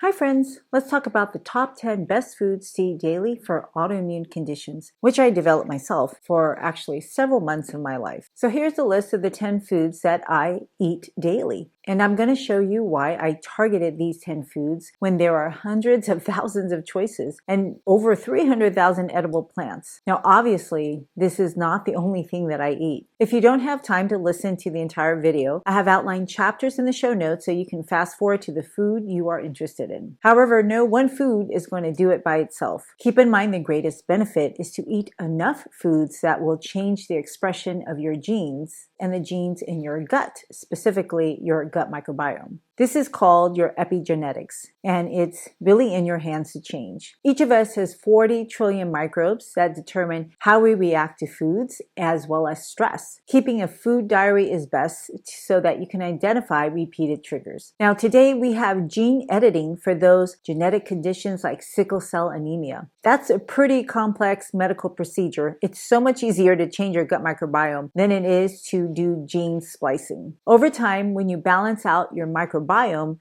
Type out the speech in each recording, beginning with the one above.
Hi friends, let's talk about the top 10 best foods to eat daily for autoimmune conditions, which I developed myself for actually several months of my life. So here's a list of the 10 foods that I eat daily. And I'm going to show you why I targeted these 10 foods when there are hundreds of thousands of choices and over 300,000 edible plants. Now, obviously, this is not the only thing that I eat. If you don't have time to listen to the entire video, I have outlined chapters in the show notes so you can fast forward to the food you are interested in. However, no one food is going to do it by itself. Keep in mind the greatest benefit is to eat enough foods that will change the expression of your genes and the genes in your gut, specifically your gut microbiome. This is called your epigenetics, and it's really in your hands to change. Each of us has 40 trillion microbes that determine how we react to foods as well as stress. Keeping a food diary is best so that you can identify repeated triggers. Now, today we have gene editing for those genetic conditions like sickle cell anemia. That's a pretty complex medical procedure. It's so much easier to change your gut microbiome than it is to do gene splicing. Over time, when you balance out your microbiome,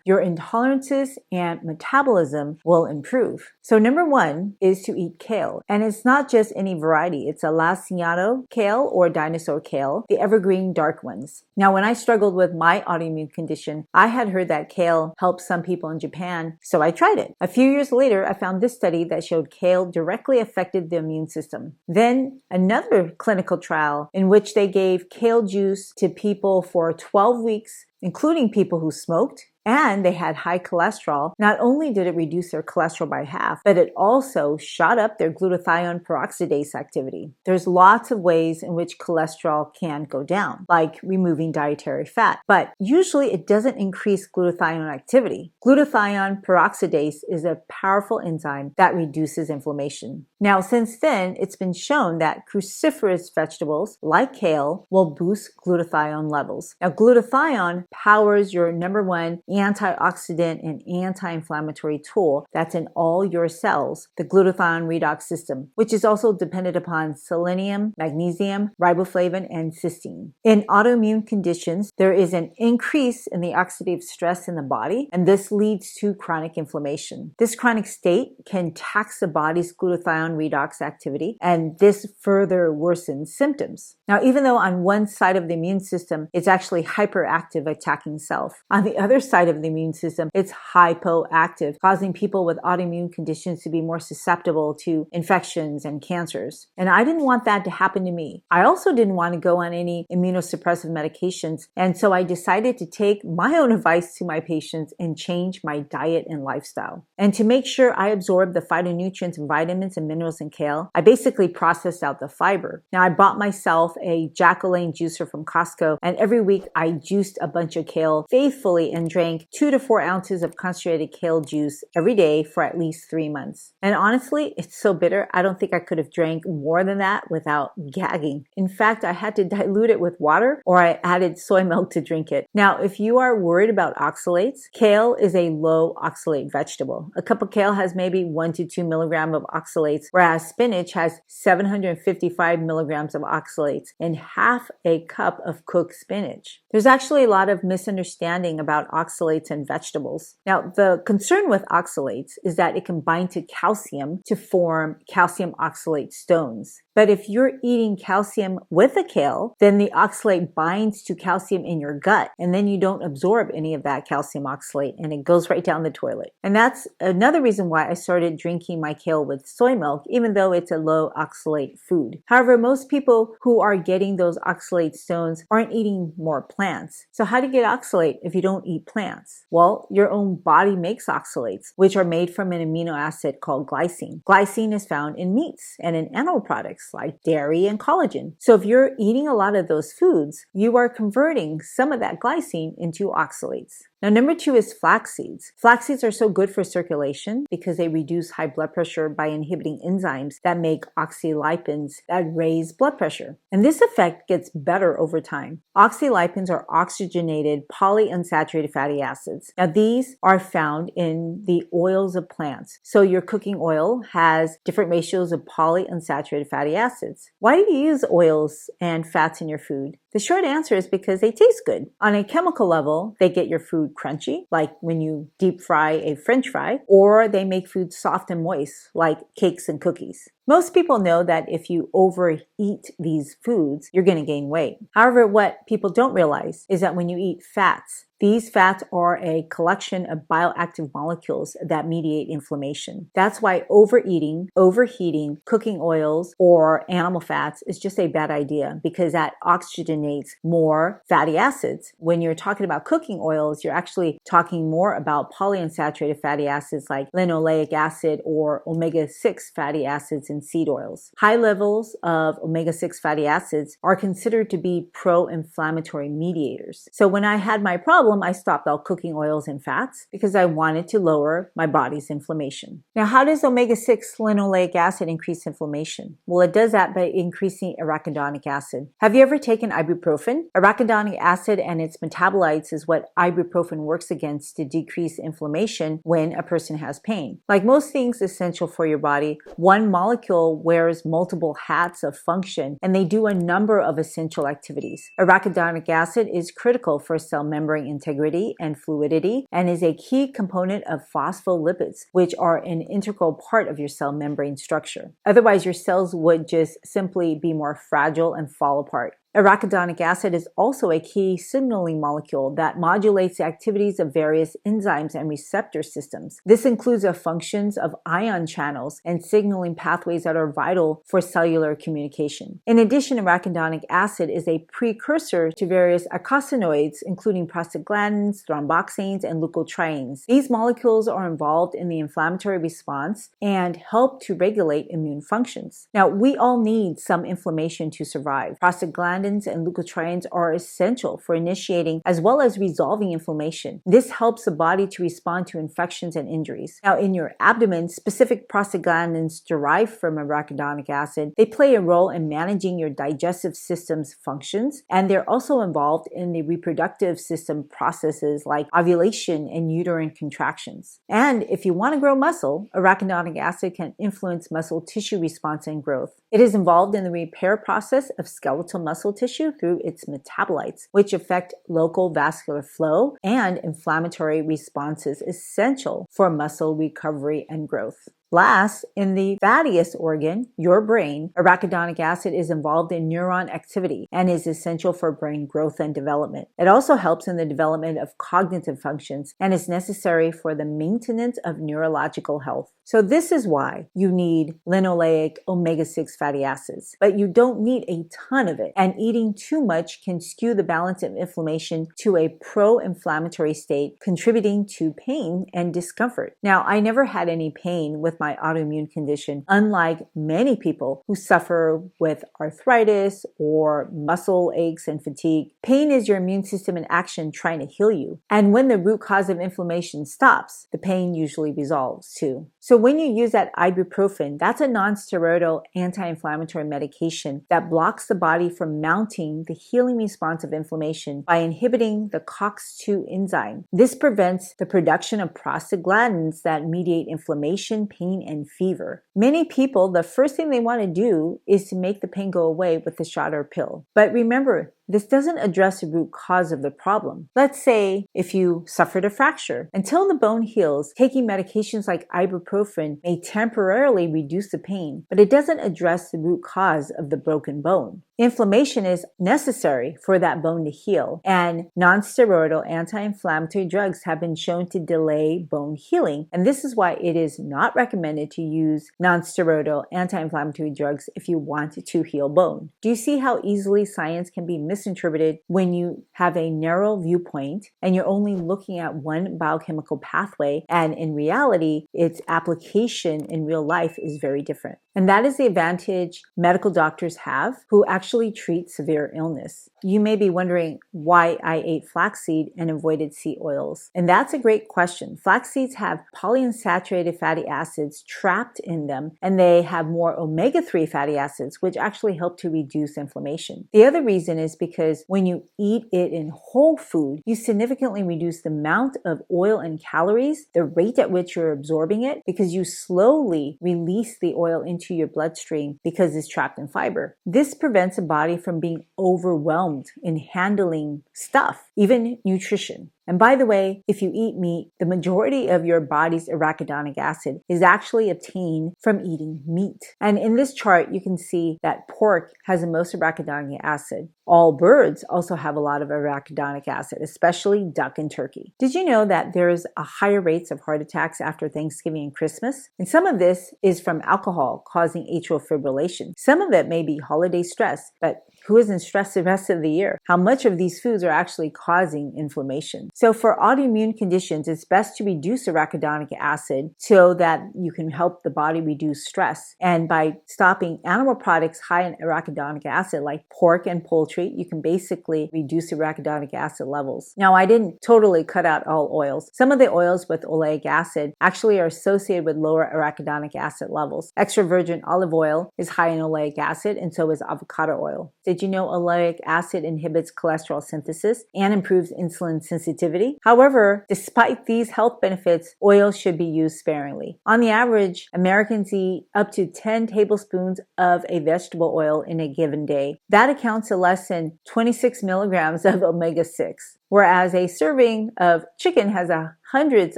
your intolerances and metabolism will improve. So number one is to eat kale. And it's not just any variety. It's a Laciniano kale or dinosaur kale, the evergreen dark ones. Now, when I struggled with my autoimmune condition, I had heard that kale helps some people in Japan, so I tried it. A few years later, I found this study that showed kale directly affected the immune system. Then another clinical trial in which they gave kale juice to people for 12 weeks, including people who smoked, and they had high cholesterol. Not only did it reduce their cholesterol by half, but it also shot up their glutathione peroxidase activity. There's lots of ways in which cholesterol can go down, like removing dietary fat, but usually it doesn't increase glutathione activity. Glutathione peroxidase is a powerful enzyme that reduces inflammation. Now, since then, it's been shown that cruciferous vegetables like kale will boost glutathione levels. Now, glutathione powers your number one antioxidant and anti-inflammatory tool that's in all your cells, the glutathione redox system, which is also dependent upon selenium, magnesium, riboflavin, and cysteine. In autoimmune conditions, there is an increase in the oxidative stress in the body, and this leads to chronic inflammation. This chronic state can tax the body's glutathione redox activity, and this further worsens symptoms. Now, even though on one side of the immune system, it's actually hyperactive, attacking self, on the other side of the immune system, it's hypoactive, causing people with autoimmune conditions to be more susceptible to infections and cancers. And I didn't want that to happen to me. I also didn't want to go on any immunosuppressive medications. And so I decided to take my own advice to my patients and change my diet and lifestyle. And to make sure I absorb the phytonutrients and vitamins and minerals in kale, I basically processed out the fiber. Now, I bought myself a Jack-O-Lane juicer from Costco, and every week I juiced a bunch of kale faithfully and drank 2 to 4 ounces of concentrated kale juice every day for at least 3 months. And honestly, it's so bitter, I don't think I could have drank more than that without gagging. In fact, I had to dilute it with water, or I added soy milk to drink it. Now, if you are worried about oxalates, kale is a low oxalate vegetable. A cup of kale has maybe 1 to 2 milligrams of oxalates, whereas spinach has 755 milligrams of oxalates in half a cup of cooked spinach. There's actually a lot of misunderstanding about oxalates and vegetables. Now, the concern with oxalates is that it can bind to calcium to form calcium oxalate stones. But if you're eating calcium with a kale, then the oxalate binds to calcium in your gut, and then you don't absorb any of that calcium oxalate, and it goes right down the toilet. And that's another reason why I started drinking my kale with soy milk, even though it's a low oxalate food. However, most people who are getting those oxalate stones aren't eating more plants. So how do you get oxalate if you don't eat plants? Well, your own body makes oxalates, which are made from an amino acid called glycine. Glycine is found in meats and in animal products like dairy and collagen. So if you're eating a lot of those foods, you are converting some of that glycine into oxalates. Now, number 2 is flax seeds. Flax seeds are so good for circulation because they reduce high blood pressure by inhibiting enzymes that make oxylipins that raise blood pressure. And this effect gets better over time. Oxylipins are oxygenated polyunsaturated fatty acids. Now, these are found in the oils of plants. So your cooking oil has different ratios of polyunsaturated fatty acids. Why do you use oils and fats in your food? The short answer is because they taste good. On a chemical level, they get your food food crunchy, like when you deep fry a French fry, or they make food soft and moist, like cakes and cookies. Most people know that if you overeat these foods, you're going to gain weight. However, what people don't realize is that when you eat fats, these fats are a collection of bioactive molecules that mediate inflammation. That's why overeating, overheating, cooking oils, or animal fats is just a bad idea because that oxygenates more fatty acids. When you're talking about cooking oils, you're actually talking more about polyunsaturated fatty acids like linoleic acid or omega-6 fatty acids in seed oils. High levels of omega-6 fatty acids are considered to be pro-inflammatory mediators. So when I had my problem, I stopped all cooking oils and fats because I wanted to lower my body's inflammation. Now, how does omega-6 linoleic acid increase inflammation? Well, it does that by increasing arachidonic acid. Have you ever taken ibuprofen? Arachidonic acid and its metabolites is what ibuprofen works against to decrease inflammation when a person has pain. Like most things essential for your body, one molecule wears multiple hats of function and they do a number of essential activities. Arachidonic acid is critical for cell membrane integrity and fluidity and is a key component of phospholipids, which are an integral part of your cell membrane structure. Otherwise, your cells would just simply be more fragile and fall apart. Arachidonic acid is also a key signaling molecule that modulates the activities of various enzymes and receptor systems. This includes the functions of ion channels and signaling pathways that are vital for cellular communication. In addition, arachidonic acid is a precursor to various eicosanoids, including prostaglandins, thromboxanes, and leukotrienes. These molecules are involved in the inflammatory response and help to regulate immune functions. Now, we all need some inflammation to survive. Prostaglandins and leukotrienes are essential for initiating as well as resolving inflammation. This helps the body to respond to infections and injuries. Now, in your abdomen, specific prostaglandins derived from arachidonic acid, they play a role in managing your digestive system's functions, and they're also involved in the reproductive system processes like ovulation and uterine contractions. And if you want to grow muscle, arachidonic acid can influence muscle tissue response and growth. It is involved in the repair process of skeletal muscle tissue through its metabolites, which affect local vascular flow and inflammatory responses essential for muscle recovery and growth. Last, in the fattiest organ, your brain, arachidonic acid is involved in neuron activity and is essential for brain growth and development. It also helps in the development of cognitive functions and is necessary for the maintenance of neurological health. So this is why you need linoleic omega-6 fatty acids, but you don't need a ton of it, and eating too much can skew the balance of inflammation to a pro-inflammatory state, contributing to pain and discomfort. Now, I never had any pain with my autoimmune condition, unlike many people who suffer with arthritis or muscle aches and fatigue. Pain is your immune system in action trying to heal you. And when the root cause of inflammation stops, the pain usually resolves too. So when you use that ibuprofen, that's a non-steroidal anti-inflammatory medication that blocks the body from mounting the healing response of inflammation by inhibiting the COX-2 enzyme. This prevents the production of prostaglandins that mediate inflammation, pain, and fever. Many people, the first thing they want to do is to make the pain go away with a shot or pill. But remember, this doesn't address the root cause of the problem. Let's say if you suffered a fracture. Until the bone heals, taking medications like ibuprofen may temporarily reduce the pain, but it doesn't address the root cause of the broken bone. Inflammation is necessary for that bone to heal, and non-steroidal anti-inflammatory drugs have been shown to delay bone healing, and this is why it is not recommended to use non-steroidal anti-inflammatory drugs if you want to heal bone. Do you see how easily science can be misinterpreted when you have a narrow viewpoint and you're only looking at one biochemical pathway, and in reality, its application in real life is very different? And that is the advantage medical doctors have who actually treat severe illness. You may be wondering why I ate flaxseed and avoided seed oils. And that's a great question. Flax seeds have polyunsaturated fatty acids trapped in them, and they have more omega-3 fatty acids, which actually help to reduce inflammation. The other reason is because when you eat it in whole food, you significantly reduce the amount of oil and calories, the rate at which you're absorbing it, because you slowly release the oil into your bloodstream because it's trapped in fiber. This prevents the body from being overwhelmed in handling stuff, even nutrition. And by the way, if you eat meat, the majority of your body's arachidonic acid is actually obtained from eating meat. And in this chart, you can see that pork has the most arachidonic acid. All birds also have a lot of arachidonic acid, especially duck and turkey. Did you know that there's a higher rates of heart attacks after Thanksgiving and Christmas? And some of this is from alcohol causing atrial fibrillation. Some of it may be holiday stress, but who isn't stressed the rest of the year? How much of these foods are actually causing inflammation? So for autoimmune conditions, it's best to reduce arachidonic acid so that you can help the body reduce stress. And by stopping animal products high in arachidonic acid, like pork and poultry, you can basically reduce arachidonic acid levels. Now, I didn't totally cut out all oils. Some of the oils with oleic acid actually are associated with lower arachidonic acid levels. Extra virgin olive oil is high in oleic acid, and so is avocado oil. Did you know oleic acid inhibits cholesterol synthesis and improves insulin sensitivity? However, despite these health benefits, oil should be used sparingly. On the average, Americans eat up to 10 tablespoons of a vegetable oil in a given day. That accounts to less than 26 milligrams of omega-6. Whereas a serving of chicken has hundreds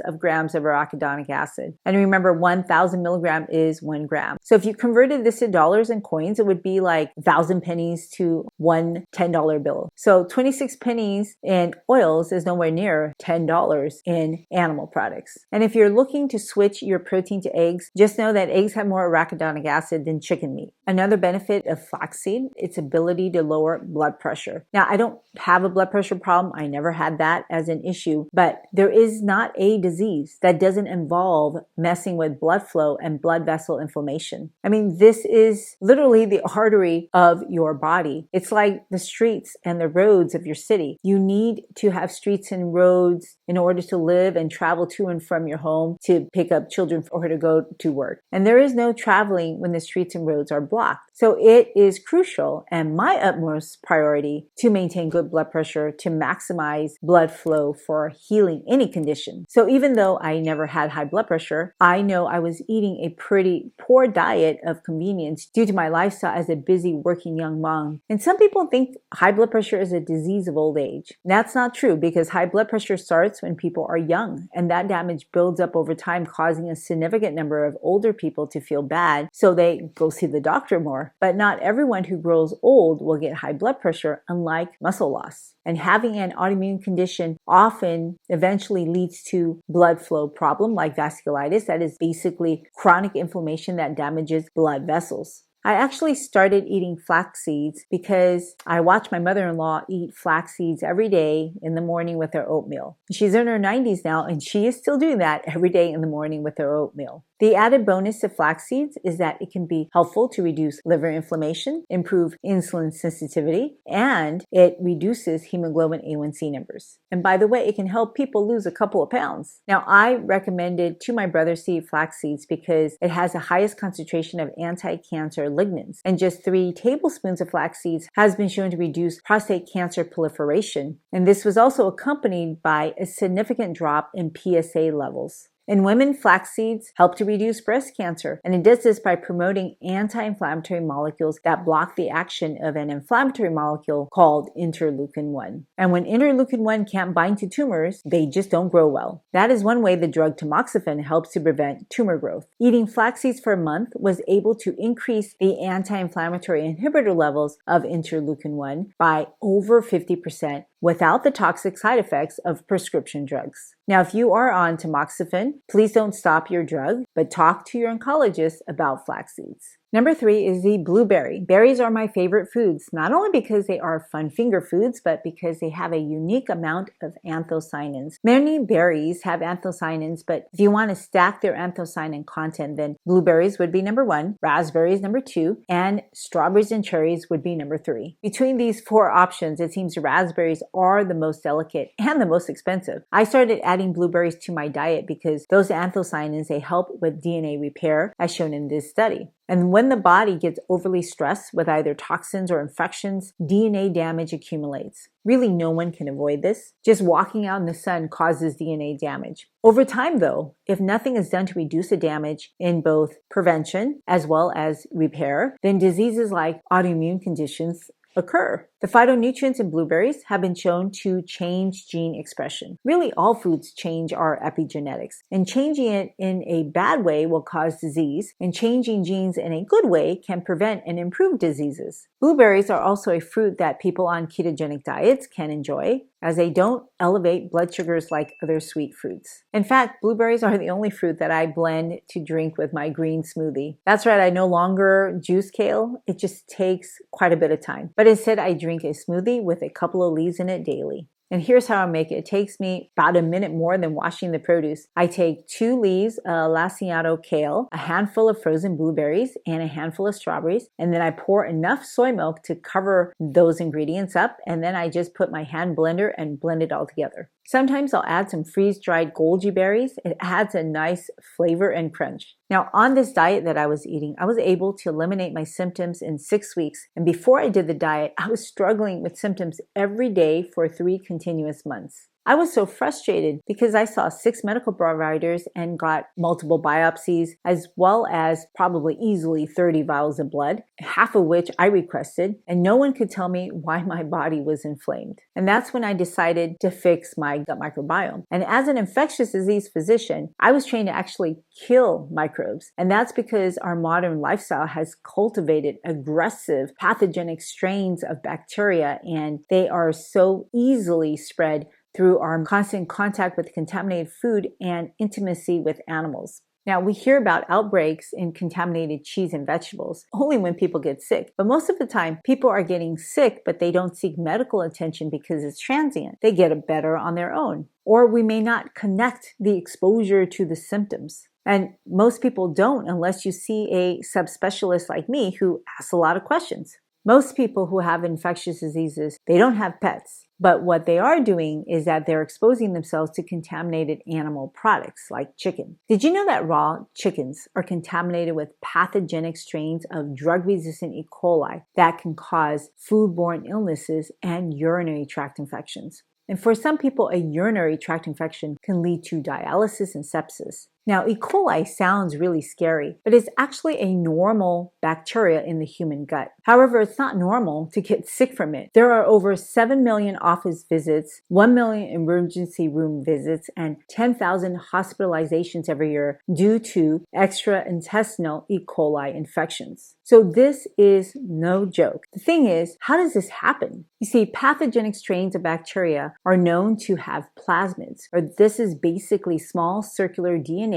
of grams of arachidonic acid. And remember, 1,000 milligram is 1 gram. So if you converted this to dollars and coins, it would be like 1,000 pennies to one $10 bill. So 26 pennies in oils is nowhere near $10 in animal products. And if you're looking to switch your protein to eggs, just know that eggs have more arachidonic acid than chicken meat. Another benefit of flaxseed, its ability to lower blood pressure. Now, I don't have a blood pressure problem. I never had that as an issue, but there is not a disease that doesn't involve messing with blood flow and blood vessel inflammation. I mean, this is literally the artery of your body. It's like the streets and the roads of your city. You need to have streets and roads in order to live and travel to and from your home, to pick up children or to go to work. And there is no traveling when the streets and roads are blocked. So it is crucial and my utmost priority to maintain good blood pressure, to maximize blood flow for healing any condition. So even though I never had high blood pressure, I know I was eating a pretty poor diet of convenience due to my lifestyle as a busy working young mom. And some people think high blood pressure is a disease of old age. That's not true, because high blood pressure starts when people are young, and that damage builds up over time, causing a significant number of older people to feel bad, so they go see the doctor more. But not everyone who grows old will get high blood pressure, unlike muscle loss. And having an autoimmune condition often eventually leads to blood flow problem like vasculitis, that is basically chronic inflammation that damages blood vessels. I actually started eating flax seeds because I watched my mother-in-law eat flax seeds every day in the morning with her oatmeal. She's in her 90s now, and she is still doing that every day in the morning with her oatmeal. The added bonus of flax seeds is that it can be helpful to reduce liver inflammation, improve insulin sensitivity, and it reduces hemoglobin A1C numbers. And by the way, it can help people lose a couple of pounds. Now, I recommended to my brother to eat flax seeds because it has the highest concentration of anti-cancer lignans. And just 3 tablespoons of flax seeds has been shown to reduce prostate cancer proliferation. And this was also accompanied by a significant drop in PSA levels. In women, flax seeds help to reduce breast cancer, and it does this by promoting anti-inflammatory molecules that block the action of an inflammatory molecule called interleukin-1. And when interleukin-1 can't bind to tumors, they just don't grow well. That is one way the drug tamoxifen helps to prevent tumor growth. Eating flax seeds for a month was able to increase the anti-inflammatory inhibitor levels of interleukin-1 by over 50%, without the toxic side effects of prescription drugs. Now, if you are on tamoxifen, please don't stop your drug, but talk to your oncologist about flax seeds. Number 3 is the blueberry. Berries are my favorite foods, not only because they are fun finger foods, but because they have a unique amount of anthocyanins. Many berries have anthocyanins, but if you want to stack their anthocyanin content, then blueberries would be number 1, raspberries number 2, and strawberries and cherries would be number 3. Between these 4 options, it seems raspberries are the most delicate and the most expensive. I started adding blueberries to my diet because those anthocyanins, they help with DNA repair, as shown in this study. And when the body gets overly stressed with either toxins or infections, DNA damage accumulates. Really, no one can avoid this. Just walking out in the sun causes DNA damage. Over time, though, if nothing is done to reduce the damage in both prevention as well as repair, then diseases like autoimmune conditions occur. The phytonutrients in blueberries have been shown to change gene expression. Really, all foods change our epigenetics, and changing it in a bad way will cause disease, and changing genes in a good way can prevent and improve diseases. Blueberries are also a fruit that people on ketogenic diets can enjoy, as they don't elevate blood sugars like other sweet fruits. In fact, blueberries are the only fruit that I blend to drink with my green smoothie. That's right, I no longer juice kale. It just takes quite a bit of time. But instead, I drink a smoothie with a couple of leaves in it daily. And here's how I make it. It takes me about a minute more than washing the produce. I take 2 leaves of lacinato kale, a handful of frozen blueberries, and a handful of strawberries. And then I pour enough soy milk to cover those ingredients up. And then I just put my hand blender and blend it all together. Sometimes I'll add some freeze-dried goji berries. It adds a nice flavor and crunch. Now, on this diet that I was eating, I was able to eliminate my symptoms in 6 weeks. And before I did the diet, I was struggling with symptoms every day for 3 continuous months. I was so frustrated because I saw 6 medical providers and got multiple biopsies, as well as probably easily 30 vials of blood, half of which I requested, and no one could tell me why my body was inflamed. And that's when I decided to fix my gut microbiome. And as an infectious disease physician, I was trained to actually kill microbes. And that's because our modern lifestyle has cultivated aggressive pathogenic strains of bacteria, and they are so easily spread through our constant contact with contaminated food and intimacy with animals. Now, we hear about outbreaks in contaminated cheese and vegetables only when people get sick. But most of the time, people are getting sick, but they don't seek medical attention because it's transient. They get it better on their own. Or we may not connect the exposure to the symptoms. And most people don't unless you see a subspecialist like me who asks a lot of questions. Most people who have infectious diseases, they don't have pets. But what they are doing is that they're exposing themselves to contaminated animal products like chicken. Did you know that raw chickens are contaminated with pathogenic strains of drug-resistant E. coli that can cause foodborne illnesses and urinary tract infections? And for some people, a urinary tract infection can lead to dialysis and sepsis. Now, E. coli sounds really scary, but it's actually a normal bacteria in the human gut. However, it's not normal to get sick from it. There are over 7 million office visits, 1 million emergency room visits, and 10,000 hospitalizations every year due to extraintestinal E. coli infections. So this is no joke. The thing is, how does this happen? You see, pathogenic strains of bacteria are known to have plasmids, or this is basically small circular DNA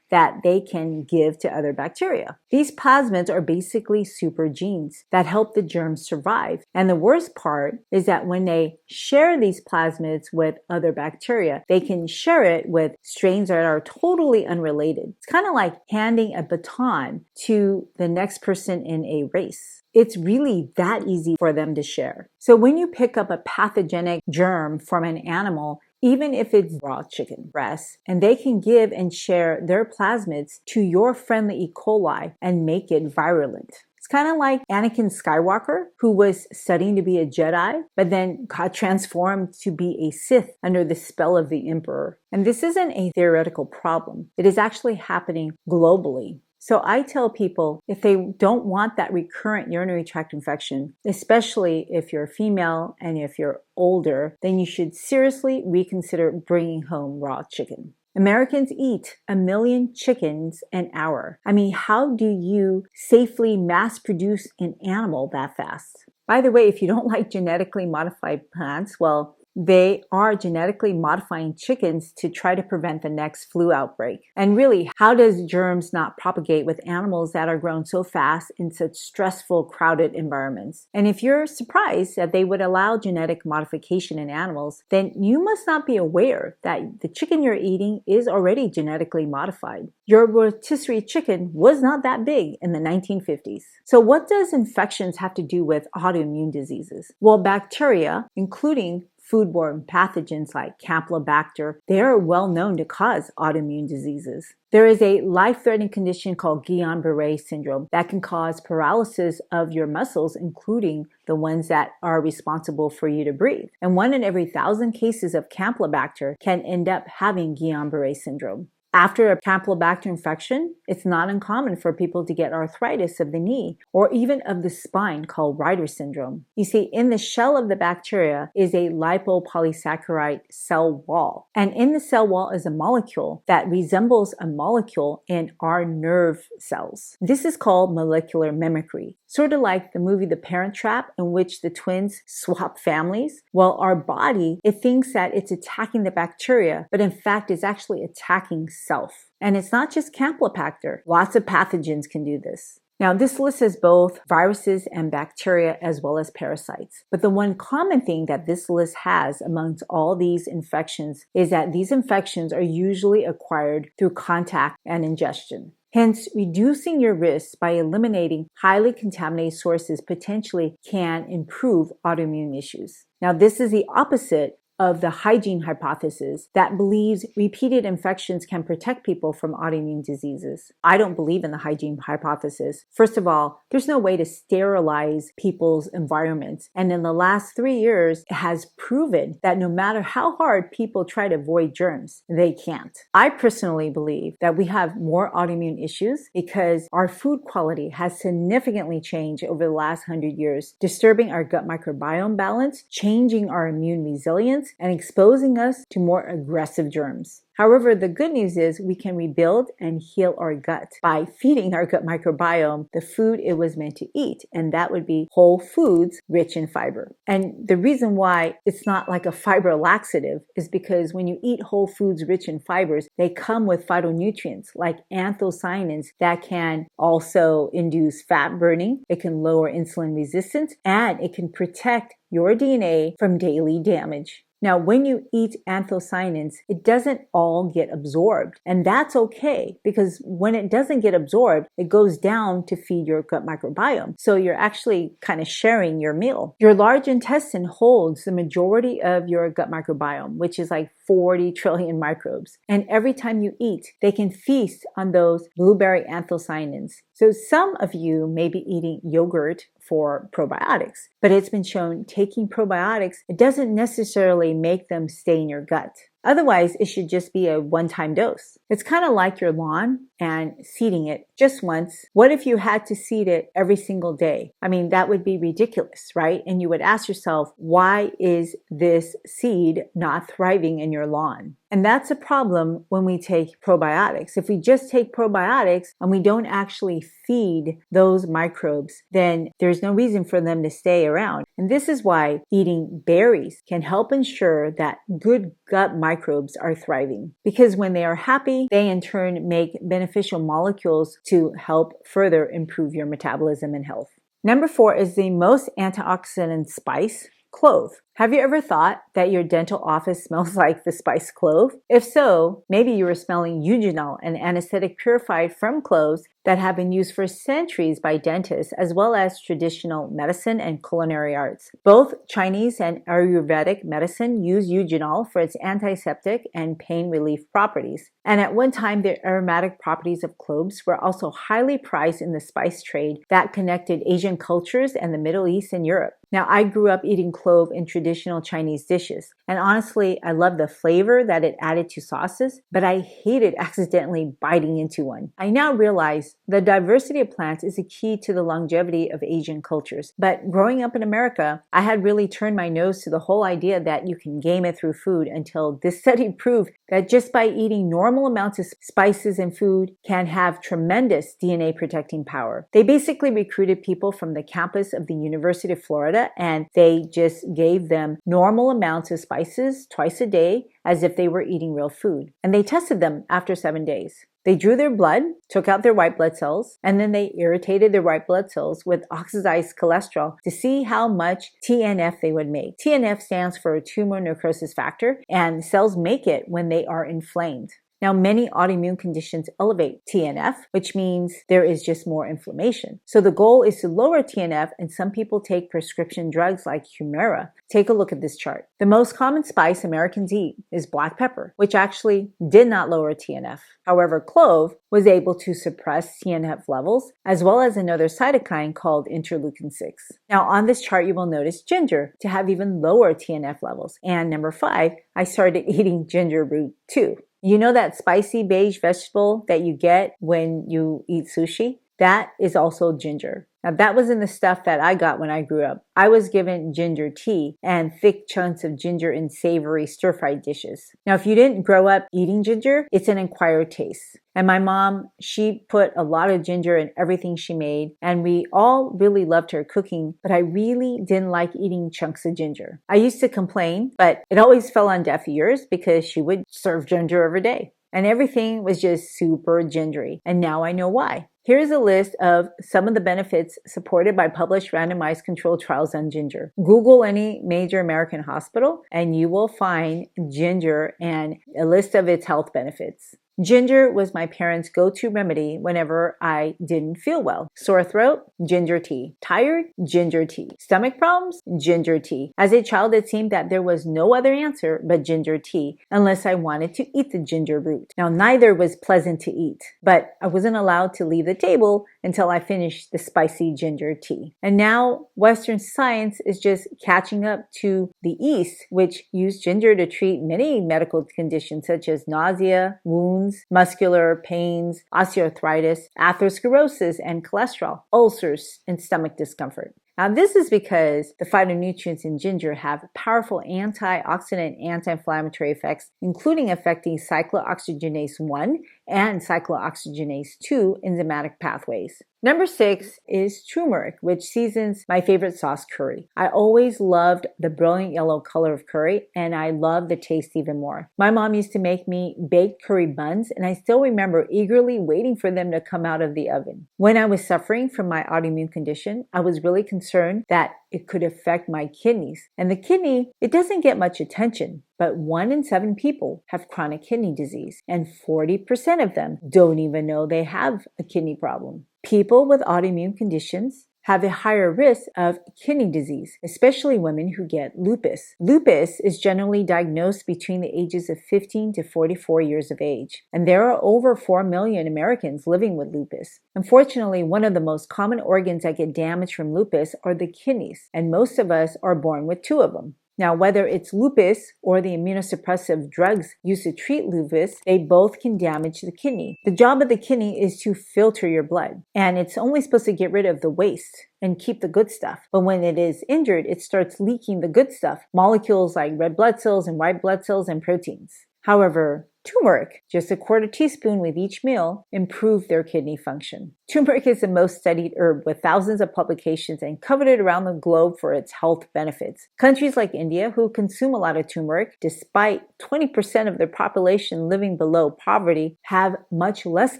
that they can give to other bacteria. These plasmids are basically super genes that help the germs survive. And the worst part is that when they share these plasmids with other bacteria, they can share it with strains that are totally unrelated. It's kind of like handing a baton to the next person in a race. It's really that easy for them to share. So when you pick up a pathogenic germ from an animal, even if it's raw chicken breast, and they can give and share their plasmids to your friendly E. coli and make it virulent. It's kind of like Anakin Skywalker, who was studying to be a Jedi, but then got transformed to be a Sith under the spell of the Emperor. And this isn't a theoretical problem. It is actually happening globally. So I tell people if they don't want that recurrent urinary tract infection, especially if you're female and if you're older, then you should seriously reconsider bringing home raw chicken. Americans eat 1 million chickens an hour. I mean, how do you safely mass produce an animal that fast? By the way, if you don't like genetically modified plants, well, they are genetically modifying chickens to try to prevent the next flu outbreak. And really, how does germs not propagate with animals that are grown so fast in such stressful, crowded environments? And if you're surprised that they would allow genetic modification in animals, then you must not be aware that the chicken you're eating is already genetically modified. Your rotisserie chicken was not that big in the 1950s. So what does infections have to do with autoimmune diseases? Well, bacteria, including foodborne pathogens like Campylobacter, they are well known to cause autoimmune diseases. There is a life-threatening condition called Guillain-Barré syndrome that can cause paralysis of your muscles, including the ones that are responsible for you to breathe. And 1 in every 1,000 cases of Campylobacter can end up having Guillain-Barré syndrome. After a Campylobacter infection, it's not uncommon for people to get arthritis of the knee or even of the spine called Reiter syndrome. You see, in the shell of the bacteria is a lipopolysaccharide cell wall. And in the cell wall is a molecule that resembles a molecule in our nerve cells. This is called molecular mimicry. Sort of like the movie The Parent Trap, in which the twins swap families. Well, our body, it thinks that it's attacking the bacteria, but in fact, it's actually attacking self. And it's not just Campylobacter. Lots of pathogens can do this. Now, this list is both viruses and bacteria as well as parasites. But the one common thing that this list has amongst all these infections is that these infections are usually acquired through contact and ingestion. Hence, reducing your risks by eliminating highly contaminated sources potentially can improve autoimmune issues. Now, this is the opposite of the hygiene hypothesis that believes repeated infections can protect people from autoimmune diseases. I don't believe in the hygiene hypothesis. First of all, there's no way to sterilize people's environments. And in the last 3 years, it has proven that no matter how hard people try to avoid germs, they can't. I personally believe that we have more autoimmune issues because our food quality has significantly changed over the last 100 years, disturbing our gut microbiome balance, changing our immune resilience, and exposing us to more aggressive germs. However, the good news is we can rebuild and heal our gut by feeding our gut microbiome the food it was meant to eat, and that would be whole foods rich in fiber. And the reason why it's not like a fiber laxative is because when you eat whole foods rich in fibers, they come with phytonutrients like anthocyanins that can also induce fat burning, it can lower insulin resistance, and it can protect your DNA from daily damage. Now, when you eat anthocyanins, it doesn't all get absorbed. And that's okay, because when it doesn't get absorbed, it goes down to feed your gut microbiome. So you're actually kind of sharing your meal. Your large intestine holds the majority of your gut microbiome, which is like 40 trillion microbes. And every time you eat, they can feast on those blueberry anthocyanins. So some of you may be eating yogurt for probiotics, but it's been shown taking probiotics, it doesn't necessarily make them stay in your gut. Otherwise, it should just be a one-time dose. It's kind of like your lawn and seeding it just once. What if you had to seed it every single day? I mean, that would be ridiculous, right? And you would ask yourself, why is this seed not thriving in your lawn? And that's a problem when we take probiotics. If we just take probiotics and we don't actually feed those microbes, then there's no reason for them to stay around. And this is why eating berries can help ensure that good gut microbes are thriving. Because when they are happy, they in turn make beneficial molecules to help further improve your metabolism and health. Number 4 is the most antioxidant spice, clove. Have you ever thought that your dental office smells like the spice clove? If so, maybe you were smelling eugenol, an anesthetic purified from cloves that have been used for centuries by dentists as well as traditional medicine and culinary arts. Both Chinese and Ayurvedic medicine use eugenol for its antiseptic and pain relief properties. And at one time, the aromatic properties of cloves were also highly prized in the spice trade that connected Asian cultures and the Middle East and Europe. Now, I grew up eating clove in traditional Chinese dishes, and honestly, I love the flavor that it added to sauces, but I hated accidentally biting into one. I now realize the diversity of plants is a key to the longevity of Asian cultures, but growing up in America, I had really turned my nose to the whole idea that you can game it through food until this study proved that just by eating normal amounts of spices and food can have tremendous DNA protecting power. They basically recruited people from the campus of the University of Florida, and they just gave them normal amounts of spices twice a day as if they were eating real food. And they tested them after 7 days. They drew their blood, took out their white blood cells, and then they irritated their white blood cells with oxidized cholesterol to see how much TNF they would make. TNF stands for tumor necrosis factor, and cells make it when they are inflamed. Now, many autoimmune conditions elevate TNF, which means there is just more inflammation. So the goal is to lower TNF, and some people take prescription drugs like Humira. Take a look at this chart. The most common spice Americans eat is black pepper, which actually did not lower TNF. However, clove was able to suppress TNF levels, as well as another cytokine called interleukin 6. Now, on this chart, you will notice ginger to have even lower TNF levels. And number 5, I started eating ginger root too. You know that spicy beige vegetable that you get when you eat sushi? That is also ginger. Now, that was in the stuff that I got when I grew up. I was given ginger tea and thick chunks of ginger in savory stir-fried dishes. Now, if you didn't grow up eating ginger, it's an acquired taste. And my mom, she put a lot of ginger in everything she made, and we all really loved her cooking, but I really didn't like eating chunks of ginger. I used to complain, but it always fell on deaf ears because she would serve ginger every day. And everything was just super gingery. And now I know why. Here's a list of some of the benefits supported by published randomized controlled trials on ginger. Google any major American hospital and you will find ginger and a list of its health benefits. Ginger was my parents' go-to remedy whenever I didn't feel well. Sore throat, ginger tea. Tired, ginger tea. Stomach problems, ginger tea. As a child, it seemed that there was no other answer but ginger tea, unless I wanted to eat the ginger root. Now, neither was pleasant to eat, but I wasn't allowed to leave the table until I finished the spicy ginger tea. And now, Western science is just catching up to the East, which used ginger to treat many medical conditions such as nausea, wounds, muscular pains, osteoarthritis, atherosclerosis, and cholesterol, ulcers, and stomach discomfort. Now, this is because the phytonutrients in ginger have powerful antioxidant and anti-inflammatory effects, including affecting cyclooxygenase 1 and cyclooxygenase 2 enzymatic pathways. Number 6 is turmeric, which seasons my favorite sauce, curry. I always loved the brilliant yellow color of curry, and I love the taste even more. My mom used to make me baked curry buns, and I still remember eagerly waiting for them to come out of the oven. When I was suffering from my autoimmune condition, I was really concerned that it could affect my kidneys. And the kidney, it doesn't get much attention, but 1 in 7 people have chronic kidney disease, and 40% of them don't even know they have a kidney problem. People with autoimmune conditions have a higher risk of kidney disease, especially women who get lupus. Lupus is generally diagnosed between the ages of 15 to 44 years of age, and there are over 4 million Americans living with lupus. Unfortunately, one of the most common organs that get damaged from lupus are the kidneys, and most of us are born with 2 of them. Now, whether it's lupus or the immunosuppressive drugs used to treat lupus, they both can damage the kidney. The job of the kidney is to filter your blood, and it's only supposed to get rid of the waste and keep the good stuff. But when it is injured, it starts leaking the good stuff, molecules like red blood cells and white blood cells and proteins. However, turmeric, just a quarter teaspoon with each meal, improve their kidney function. Turmeric is the most studied herb with thousands of publications and coveted around the globe for its health benefits. Countries like India, who consume a lot of turmeric, despite 20% of their population living below poverty, have much less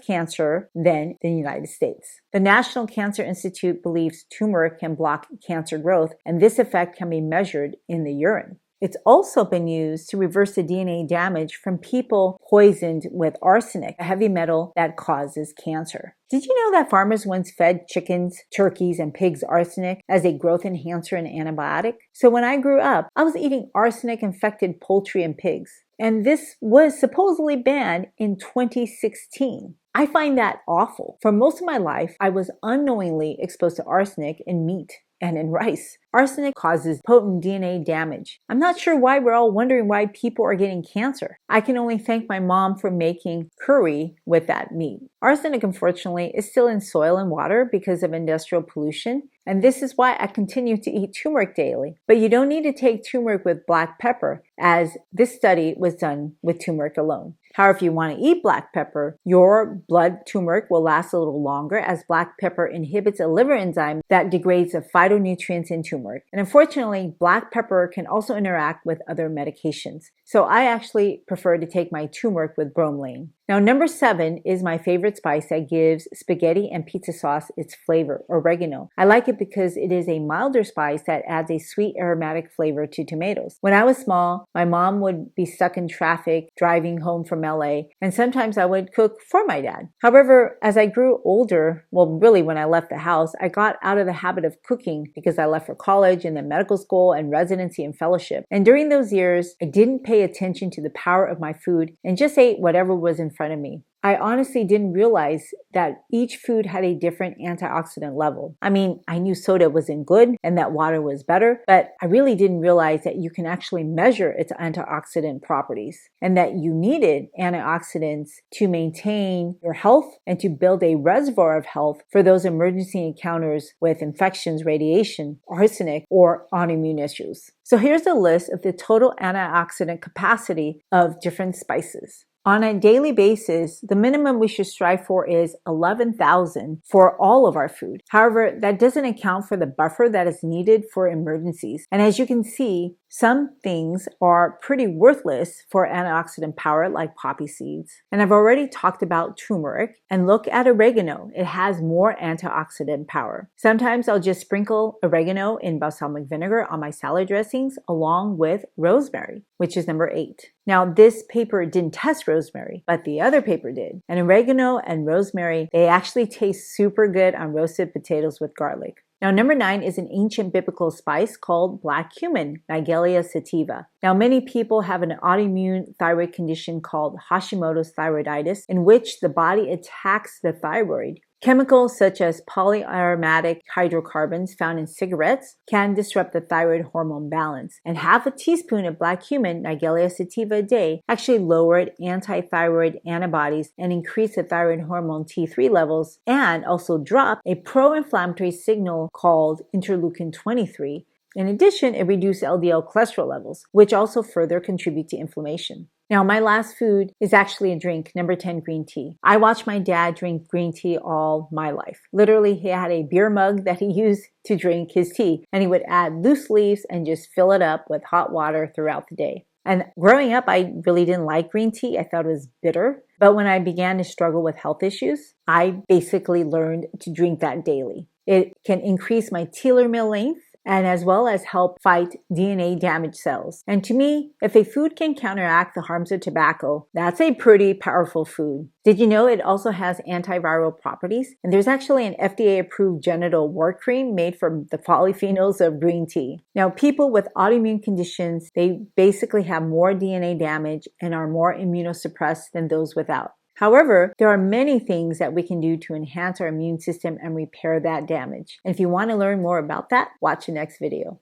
cancer than the United States. The National Cancer Institute believes turmeric can block cancer growth, and this effect can be measured in the urine. It's also been used to reverse the DNA damage from people poisoned with arsenic, a heavy metal that causes cancer. Did you know that farmers once fed chickens, turkeys, and pigs arsenic as a growth enhancer and antibiotic? So when I grew up, I was eating arsenic-infected poultry and pigs. And this was supposedly banned in 2016. I find that awful. For most of my life, I was unknowingly exposed to arsenic in meat and in rice. Arsenic causes potent DNA damage. I'm not sure why we're all wondering why people are getting cancer. I can only thank my mom for making curry with that meat. Arsenic, unfortunately, is still in soil and water because of industrial pollution, and this is why I continue to eat turmeric daily. But you don't need to take turmeric with black pepper, as this study was done with turmeric alone. However, if you want to eat black pepper, your blood turmeric will last a little longer, as black pepper inhibits a liver enzyme that degrades the phytonutrients in turmeric. And unfortunately, black pepper can also interact with other medications. So I actually prefer to take my turmeric with bromelain. Now, number 7 is my favorite spice that gives spaghetti and pizza sauce its flavor, oregano. I like it because it is a milder spice that adds a sweet aromatic flavor to tomatoes. When I was small, my mom would be stuck in traffic driving home from LA, and sometimes I would cook for my dad. However, as I grew older, well, really when I left the house, I got out of the habit of cooking because I left for college and then medical school and residency and fellowship. And during those years, I didn't pay attention to the power of my food and just ate whatever was in front of me. I honestly didn't realize that each food had a different antioxidant level. I mean, I knew soda wasn't good and that water was better, but I really didn't realize that you can actually measure its antioxidant properties and that you needed antioxidants to maintain your health and to build a reservoir of health for those emergency encounters with infections, radiation, arsenic, or autoimmune issues. So here's a list of the total antioxidant capacity of different spices. On a daily basis, the minimum we should strive for is 11,000 for all of our food. However, that doesn't account for the buffer that is needed for emergencies. And as you can see, some things are pretty worthless for antioxidant power, like poppy seeds. And I've already talked about turmeric. And look at oregano. It has more antioxidant power. Sometimes I'll just sprinkle oregano in balsamic vinegar on my salad dressings along with rosemary, which is number 8. Now, this paper didn't test rosemary, but the other paper did. And oregano and rosemary, they actually taste super good on roasted potatoes with garlic. Now, number 9 is an ancient biblical spice called black cumin, Nigella sativa. Now, many people have an autoimmune thyroid condition called Hashimoto's thyroiditis, in which the body attacks the thyroid. Chemicals such as polyaromatic hydrocarbons found in cigarettes can disrupt the thyroid hormone balance. And half a teaspoon of black cumin, Nigella sativa a day, actually lowered anti-thyroid antibodies and increased the thyroid hormone T3 levels, and also dropped a pro-inflammatory signal called interleukin 23. In addition, it reduced LDL cholesterol levels, which also further contribute to inflammation. Now, my last food is actually a drink, number 10, green tea. I watched my dad drink green tea all my life. Literally, he had a beer mug that he used to drink his tea, and he would add loose leaves and just fill it up with hot water throughout the day. And growing up, I really didn't like green tea. I thought it was bitter. But when I began to struggle with health issues, I basically learned to drink that daily. It can increase my telomere length, and as well as help fight DNA damaged cells. And to me, if a food can counteract the harms of tobacco, that's a pretty powerful food. Did you know it also has antiviral properties? And there's actually an FDA-approved genital wart cream made from the polyphenols of green tea. Now, people with autoimmune conditions, they basically have more DNA damage and are more immunosuppressed than those without. However, there are many things that we can do to enhance our immune system and repair that damage. And if you want to learn more about that, watch the next video.